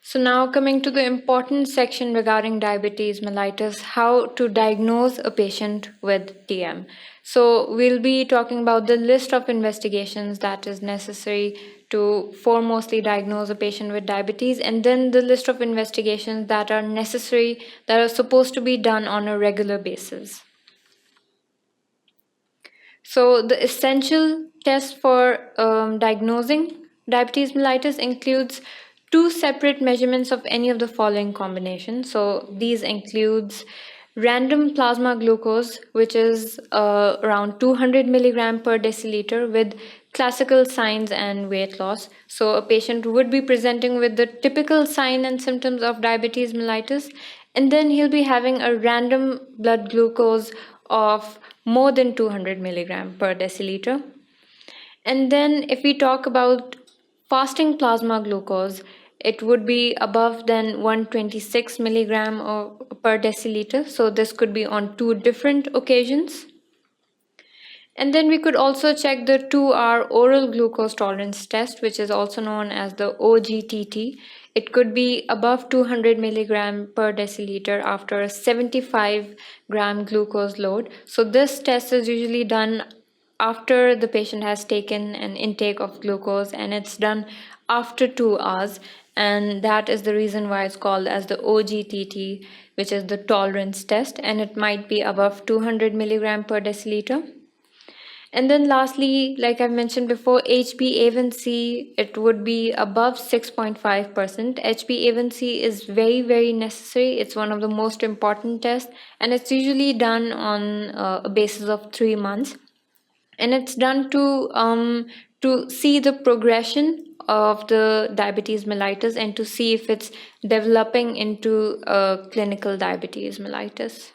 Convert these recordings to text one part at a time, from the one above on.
So now coming to the important section regarding diabetes mellitus, how to diagnose a patient with DM. So we'll be talking about the list of investigations that is necessary to foremostly diagnose a patient with diabetes, and then the list of investigations that are necessary, that are supposed to be done on a regular basis. So the essential test for diagnosing diabetes mellitus includes two separate measurements of any of the following combinations. So these includes random plasma glucose, which is around 200 milligram per deciliter with classical signs and weight loss. So a patient would be presenting with the typical sign and symptoms of diabetes mellitus, and then he'll be having a random blood glucose of more than 200 milligram per deciliter. And then if we talk about fasting plasma glucose, it would be above than 126 milligram per deciliter. So this could be on two different occasions. And then we could also check the 2-hour oral glucose tolerance test, which is also known as the OGTT. It could be above 200 milligram per deciliter after a 75 gram glucose load. So this test is usually done after the patient has taken an intake of glucose, and it's done after 2 hours. And that is the reason why it's called as the OGTT, which is the tolerance test, and it might be above 200 milligram per deciliter. And then lastly, like I mentioned before, HbA1c, it would be above 6.5%. HbA1c is very, very necessary. It's one of the most important tests, and it's usually done on a basis of 3 months. And it's done to see the progression of the diabetes mellitus and to see if it's developing into clinical diabetes mellitus.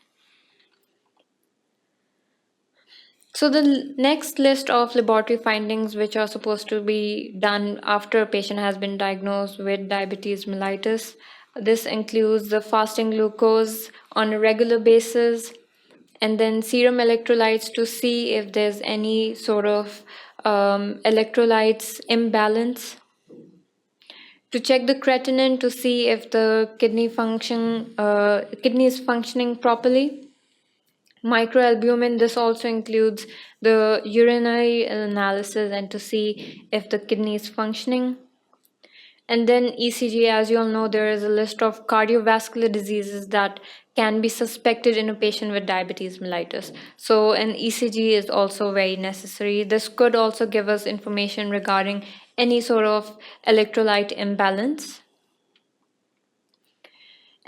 So the next list of laboratory findings which are supposed to be done after a patient has been diagnosed with diabetes mellitus, this includes the fasting glucose on a regular basis, and then serum electrolytes to see if there's any sort of electrolytes imbalance, to check the creatinine to see if the kidney is functioning properly. Microalbumin, this also includes the urinary analysis and to see if the kidney is functioning. And then ECG, as you all know, there is a list of cardiovascular diseases that can be suspected in a patient with diabetes mellitus. So an ECG is also very necessary. This could also give us information regarding any sort of electrolyte imbalance.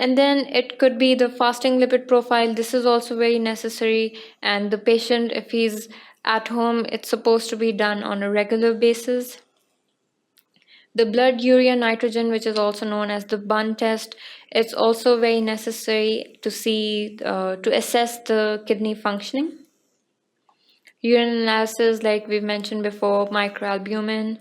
And then it could be the fasting lipid profile. This is also very necessary. And the patient, if he's at home, it's supposed to be done on a regular basis. The blood urea nitrogen, which is also known as the BUN test, it's also very necessary to see, to assess the kidney functioning. Urine analysis, like we've mentioned before, microalbumin.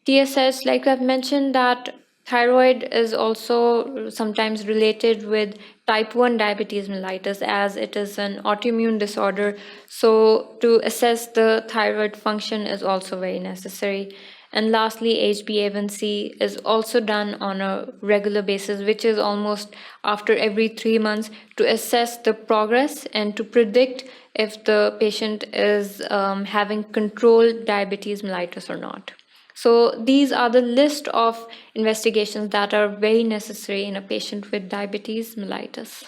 TSH, like I've mentioned, that thyroid is also sometimes related with type 1 diabetes mellitus, as it is an autoimmune disorder. So to assess the thyroid function is also very necessary. And lastly, HbA1c is also done on a regular basis, which is almost after every 3 months, to assess the progress and to predict if the patient is having controlled diabetes mellitus or not. So these are the list of investigations that are very necessary in a patient with diabetes mellitus.